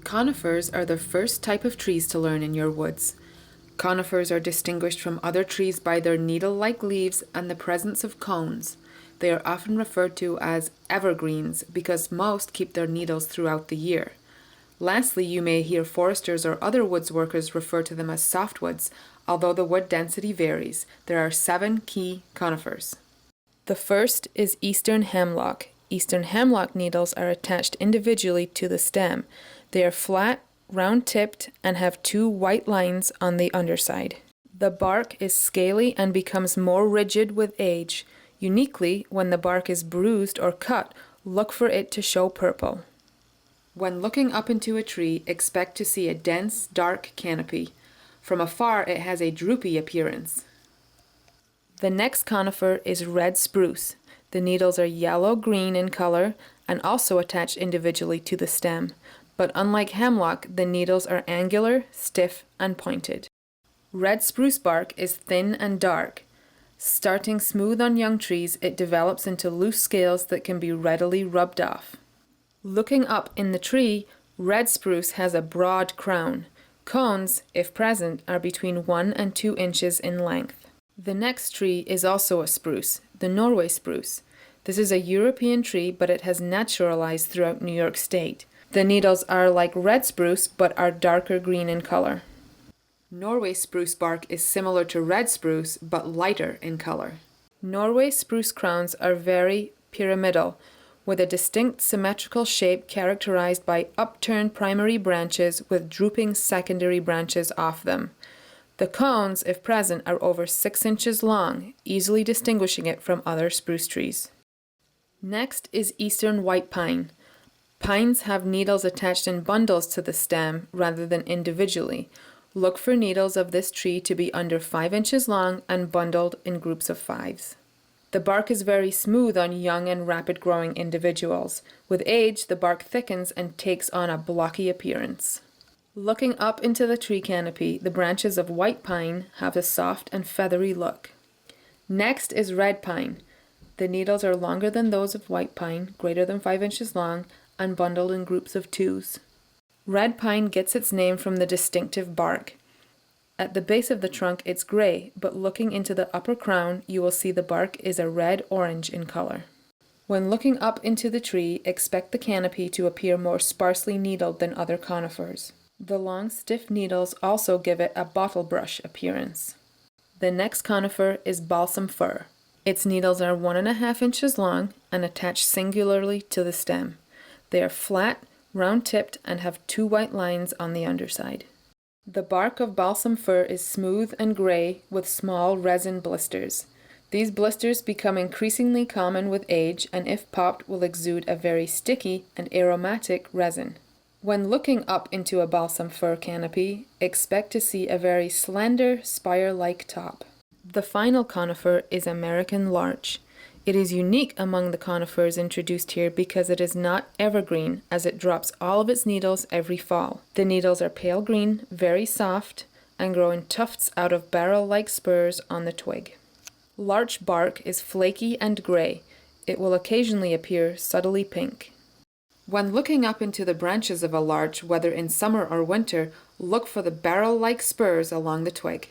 Conifers are the first type of trees to learn in your woods. Conifers are distinguished from other trees by their needle-like leaves and the presence of cones. They are often referred to as evergreens because most keep their needles throughout the year. Lastly, you may hear foresters or other woods workers refer to them as softwoods, although the wood density varies. There are 7 key conifers. The first is eastern hemlock. Eastern hemlock needles are attached individually to the stem. They are flat, round-tipped, and have 2 white lines on the underside. The bark is scaly and becomes more rigid with age. Uniquely, when the bark is bruised or cut, look for it to show purple. When looking up into a tree, expect to see a dense, dark canopy. From afar, it has a droopy appearance. The next conifer is red spruce. The needles are yellow-green in color and also attached individually to the stem. But unlike hemlock, the needles are angular, stiff, and pointed. Red spruce bark is thin and dark. Starting smooth on young trees, it develops into loose scales that can be readily rubbed off. Looking up in the tree, red spruce has a broad crown. Cones, if present, are between 1 and 2 inches in length. The next tree is also a spruce, the Norway spruce. This is a European tree, but it has naturalized throughout New York State. The needles are like red spruce, but are darker green in color. Norway spruce bark is similar to red spruce, but lighter in color. Norway spruce crowns are very pyramidal, with a distinct symmetrical shape characterized by upturned primary branches with drooping secondary branches off them. The cones, if present, are over 6 inches long, easily distinguishing it from other spruce trees. Next is eastern white pine. Pines have needles attached in bundles to the stem rather than individually. Look for needles of this tree to be under 5 inches long and bundled in groups of 5s. The bark is very smooth on young and rapid-growing individuals. With age, the bark thickens and takes on a blocky appearance. Looking up into the tree canopy, the branches of white pine have a soft and feathery look. Next is red pine. The needles are longer than those of white pine, greater than 5 inches long, and bundled in groups of 2s. Red pine gets its name from the distinctive bark. At the base of the trunk it's gray, but looking into the upper crown you will see the bark is a red-orange in color. When looking up into the tree, expect the canopy to appear more sparsely needled than other conifers. The long stiff needles also give it a bottle brush appearance. The next conifer is Balsam Fir. Its needles are 1.5 inches long and attached singularly to the stem. They are flat, round-tipped, and have 2 white lines on the underside. The bark of balsam fir is smooth and gray with small resin blisters. These blisters become increasingly common with age and if popped will exude a very sticky and aromatic resin. When looking up into a balsam fir canopy, expect to see a very slender, spire-like top. The final conifer is American larch. It is unique among the conifers introduced here because it is not evergreen, as it drops all of its needles every fall. The needles are pale green, very soft, and grow in tufts out of barrel-like spurs on the twig. Larch bark is flaky and gray. It will occasionally appear subtly pink. When looking up into the branches of a larch, whether in summer or winter, look for the barrel-like spurs along the twig.